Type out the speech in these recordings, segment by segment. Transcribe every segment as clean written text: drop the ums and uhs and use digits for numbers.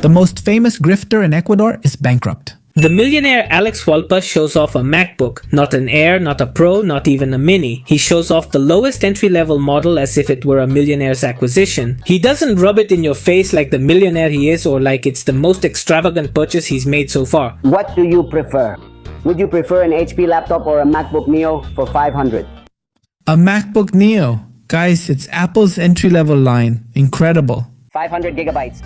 The most famous grifter in Ecuador is Bankrupt. The millionaire Alex Hualpa shows off a MacBook, not an Air, not a Pro, not even a Mini. He shows off the lowest entry-level model as if it were a millionaire's acquisition. He doesn't rub it in your face like the millionaire he is or like it's the most extravagant purchase he's made so far. What do you prefer? Would you prefer an HP laptop or a MacBook Neo for $500? A MacBook Neo. Guys, it's Apple's entry-level line. Incredible. 500 gigabytes.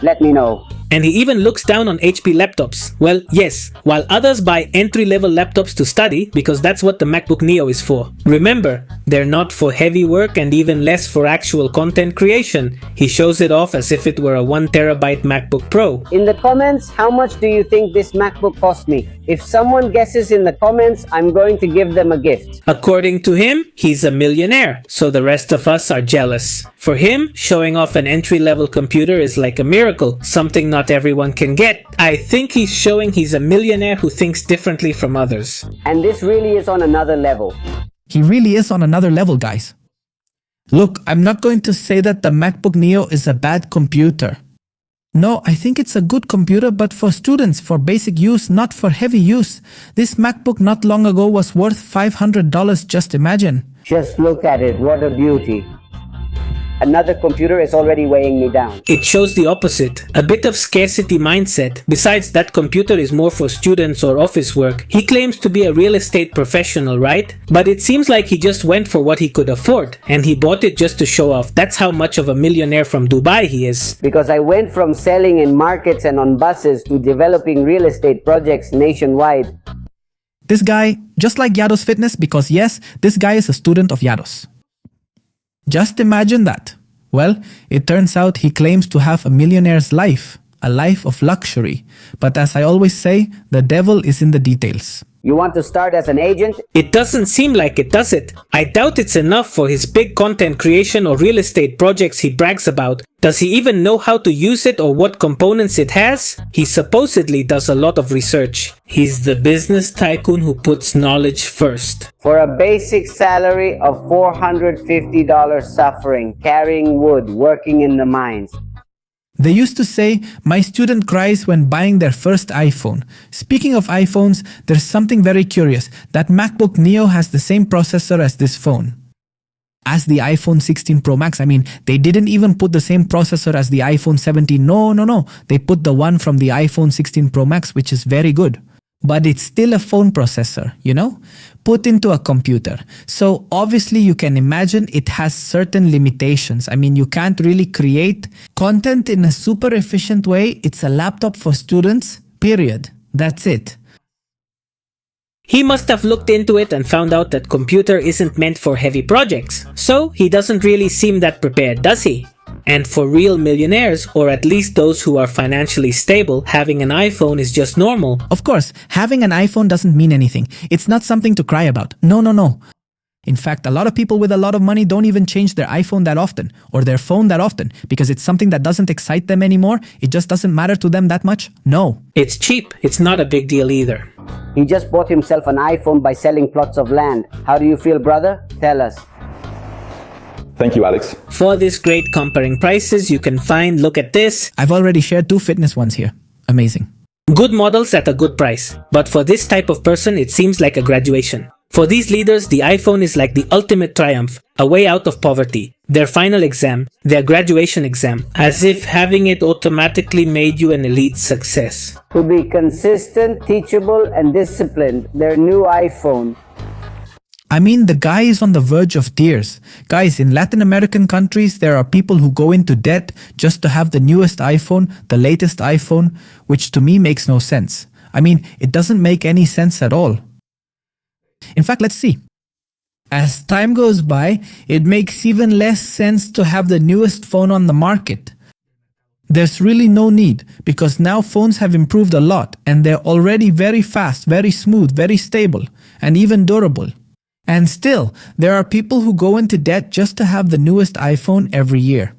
Let me know. And he even looks down on HP laptops. Well, yes, while others buy entry-level laptops to study because that's what the MacBook Neo is for. Remember, they're not for heavy work and even less for actual content creation. He shows it off as if it were a 1TB MacBook Pro. In the comments, how much do you think this MacBook cost me? If someone guesses in the comments, I'm going to give them a gift. According to him, he's a millionaire, so the rest of us are jealous. For him, showing off an entry-level computer is like a miracle, something not everyone can get. I think he's showing he's a millionaire who thinks differently from others. And this really is on another level. He really is on another level, guys. Look, I'm not going to say that the MacBook Neo is a bad computer. No, I think it's a good computer, but for students, for basic use, not for heavy use. This MacBook not long ago was worth $500, just imagine. Just look at it, what a beauty. Another computer is already weighing me down. It shows the opposite, a bit of scarcity mindset. Besides, that computer is more for students or office work. He claims to be a real estate professional, right? But it seems like he just went for what he could afford, and he bought it just to show off. That's how much of a millionaire from Dubai he is. Because I went from selling in markets and on buses to developing real estate projects nationwide. This guy, just like Llados Fitness, because yes, this guy is a student of Llados. Just imagine that. Well, it turns out he claims to have a millionaire's life, a life of luxury. But as I always say, the devil is in the details. You want to start as an agent? It doesn't seem like it, does it? I doubt it's enough for his big content creation or real estate projects he brags about. Does he even know how to use it or what components it has? He supposedly does a lot of research. He's the business tycoon who puts knowledge first. For a basic salary of $450 suffering, carrying wood, working in the mines. They used to say, my student cries when buying their first iPhone. Speaking of iPhones, there's something very curious. That MacBook Neo has the same processor as this phone. As the iPhone 16 Pro Max. I mean, they didn't even put the same processor as the iPhone 17. No. They put the one from the iPhone 16 Pro Max, which is very good. But it's still a phone processor, you know, put into a computer. So obviously you can imagine it has certain limitations. I mean, you can't really create content in a super efficient way. It's a laptop for students, period. That's it. He must have looked into it and found out that computer isn't meant for heavy projects. So he doesn't really seem that prepared, does he? And for real millionaires, or at least those who are financially stable, having an iPhone is just normal. Of course, having an iPhone doesn't mean anything. It's not something to cry about. No. In fact, a lot of people with a lot of money don't even change their iPhone that often, or their phone that often, because it's something that doesn't excite them anymore. It just doesn't matter to them that much. No. It's cheap. It's not a big deal either. He just bought himself an iPhone by selling plots of land. How do you feel, brother? Tell us. Thank you, Alex. For this great comparing prices, you can find, look at this. I've already shared 2 fitness ones here. Amazing. Good models at a good price. But for this type of person, it seems like a graduation. For these leaders, the iPhone is like the ultimate triumph, a way out of poverty, their final exam, their graduation exam, as if having it automatically made you an elite success. To be consistent, teachable, and disciplined, their new iPhone. I mean, the guy is on the verge of tears. Guys, in Latin American countries, there are people who go into debt just to have the newest iPhone, the latest iPhone, which to me makes no sense. I mean, it doesn't make any sense at all. In fact, let's see. As time goes by, it makes even less sense to have the newest phone on the market. There's really no need, because now phones have improved a lot and they're already very fast, very smooth, very stable, and even durable. And still, there are people who go into debt just to have the newest iPhone every year.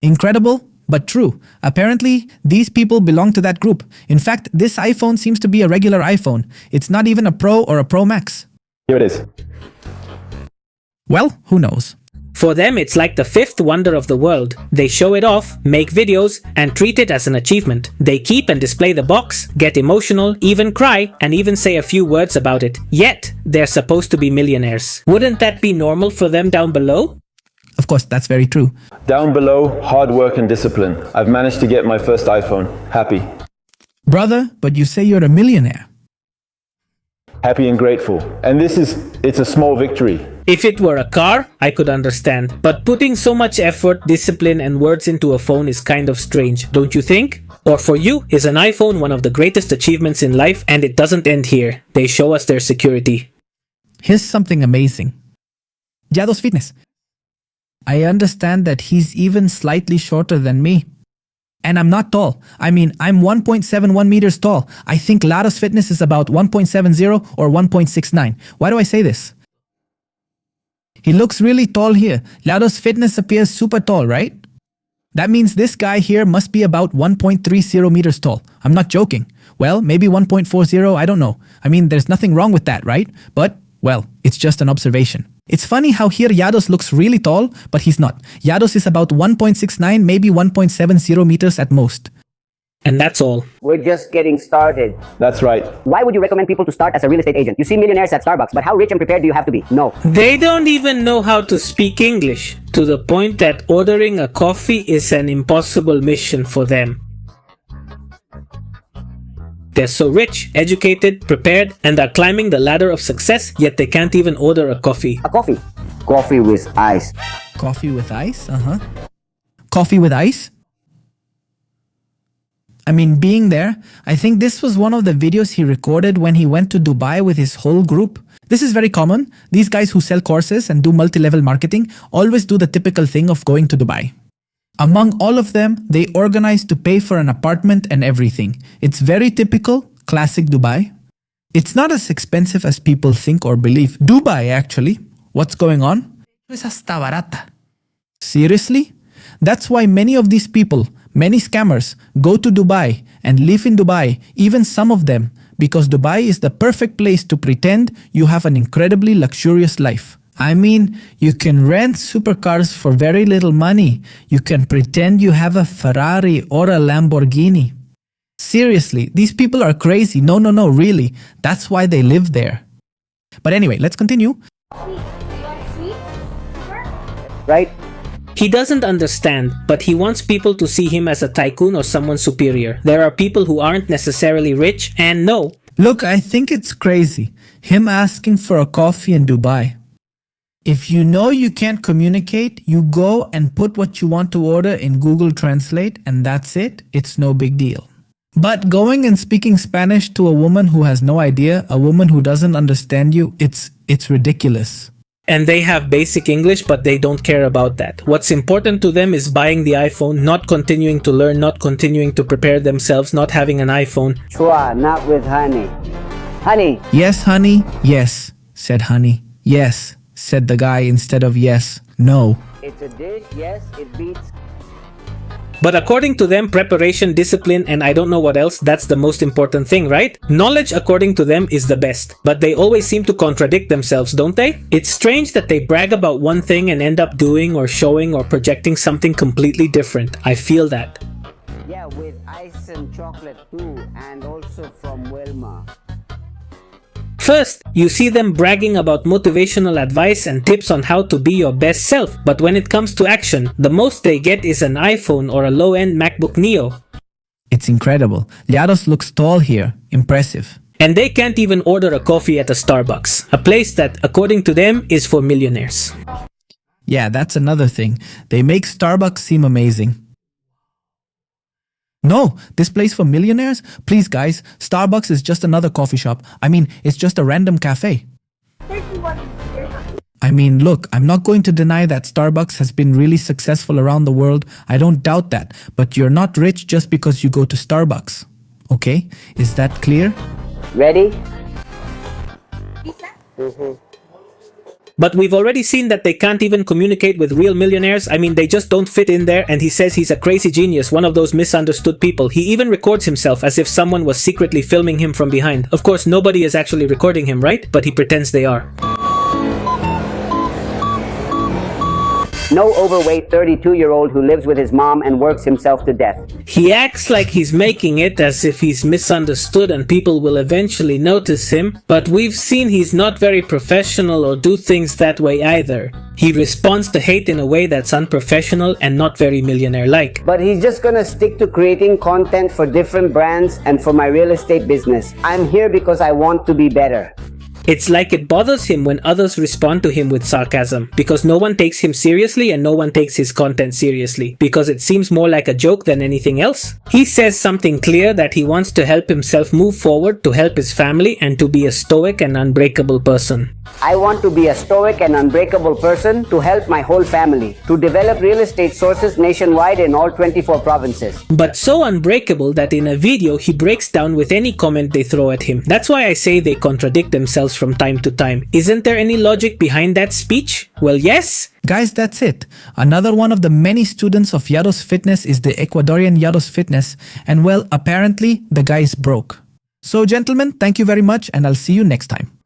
Incredible, but true. Apparently, these people belong to that group. In fact, this iPhone seems to be a regular iPhone. It's not even a Pro or a Pro Max. Here it is. Well, who knows? For them, it's like the fifth wonder of the world. They show it off, make videos, and treat it as an achievement. They keep and display the box, get emotional, even cry, and even say a few words about it. Yet, they're supposed to be millionaires. Wouldn't that be normal for them down below? Of course, that's very true. Down below, hard work and discipline. I've managed to get my first iPhone. Happy. Brother, but you say you're a millionaire. Happy and grateful. And it's a small victory. If it were a car, I could understand. But putting so much effort, discipline, and words into a phone is kind of strange, don't you think? Or for you, is an iPhone one of the greatest achievements in life, and it doesn't end here. They show us their security. Here's something amazing. Llados Fitness. I understand that he's even slightly shorter than me. And I'm not tall. I mean, I'm 1.71 meters tall. I think Llados Fitness is about 1.70 or 1.69. Why do I say this? He looks really tall here. Llados Fitness appears super tall, right? That means this guy here must be about 1.30 meters tall. I'm not joking. Well, maybe 1.40, I don't know. I mean, there's nothing wrong with that, right? But, well, it's just an observation. It's funny how here Llados looks really tall, but he's not. Llados is about 1.69, maybe 1.70 meters at most. And that's all. We're just getting started. That's right. Why would you recommend people to start as a real estate agent? You see millionaires at Starbucks, but how rich and prepared do you have to be? No. They don't even know how to speak English, to the point that ordering a coffee is an impossible mission for them. They're so rich, educated, prepared, and are climbing the ladder of success, yet they can't even order a coffee. A coffee. Coffee with ice. Coffee with ice? Coffee with ice? I mean, being there, I think this was one of the videos he recorded when he went to Dubai with his whole group. This is very common. These guys who sell courses and do multi-level marketing always do the typical thing of going to Dubai. Among all of them, they organize to pay for an apartment and everything. It's very typical, classic Dubai. It's not as expensive as people think or believe. Dubai, actually. What's going on? Es hasta barata. Seriously? That's why many of these people, many scammers, go to Dubai and live in Dubai, even some of them, because Dubai is the perfect place to pretend you have an incredibly luxurious life. I mean, you can rent supercars for very little money. You can pretend you have a Ferrari or a Lamborghini. Seriously, these people are crazy. No, really. That's why they live there. But anyway, let's continue. Right? He doesn't understand, but he wants people to see him as a tycoon or someone superior. There are people who aren't necessarily rich, and no. Look, I think it's crazy. Him asking for a coffee in Dubai. If you know you can't communicate, you go and put what you want to order in Google Translate and that's it. It's no big deal. But going and speaking Spanish to a woman who has no idea, a woman who doesn't understand you, it's ridiculous. And they have basic English, but they don't care about that. What's important to them is buying the iPhone, not continuing to learn, not continuing to prepare themselves, not having an iPhone. Chua, not with honey. Honey. Yes, honey. Yes, said honey. Yes, said the guy instead of yes, no. It's a dish, yes, it beats. But according to them, preparation, discipline, and I don't know what else, that's the most important thing, right? Knowledge, according to them, is the best. But they always seem to contradict themselves, don't they? It's strange that they brag about one thing and end up doing or showing or projecting something completely different. I feel that. Yeah, with ice and chocolate too, and also from Wilma. First, you see them bragging about motivational advice and tips on how to be your best self, but when it comes to action, the most they get is an iPhone or a low-end MacBook Neo. It's incredible. Llados looks tall here. Impressive. And they can't even order a coffee at a Starbucks, a place that, according to them, is for millionaires. Yeah, that's another thing. They make Starbucks seem amazing. No, this place for millionaires? Please guys, Starbucks is just another coffee shop. I mean, it's just a random cafe. I mean, look, I'm not going to deny that Starbucks has been really successful around the world. I don't doubt that. But you're not rich just because you go to Starbucks. Okay? Is that clear? Ready? But we've already seen that they can't even communicate with real millionaires. I mean, they just don't fit in there, and he says he's a crazy genius, one of those misunderstood people. He even records himself as if someone was secretly filming him from behind. Of course, nobody is actually recording him, right? But he pretends they are. No overweight 32-year-old who lives with his mom and works himself to death. He acts like he's making it as if he's misunderstood and people will eventually notice him, but we've seen he's not very professional or do things that way either. He responds to hate in a way that's unprofessional and not very millionaire-like. But he's just gonna stick to creating content for different brands and for my real estate business. I'm here because I want to be better. It's like it bothers him when others respond to him with sarcasm, because no one takes him seriously and no one takes his content seriously, because it seems more like a joke than anything else. He says something clear that he wants to help himself move forward, to help his family, and to be a stoic and unbreakable person. I want to be a stoic and unbreakable person to help my whole family, to develop real estate sources nationwide in all 24 provinces. But so unbreakable that in a video he breaks down with any comment they throw at him. That's why I say they contradict themselves from time to time. Isn't there any logic behind that speech? Well, yes. Guys, that's it. Another one of the many students of Llados Fitness is the Ecuadorian Llados Fitness, and well, apparently the guy is broke. So gentlemen, thank you very much and I'll see you next time.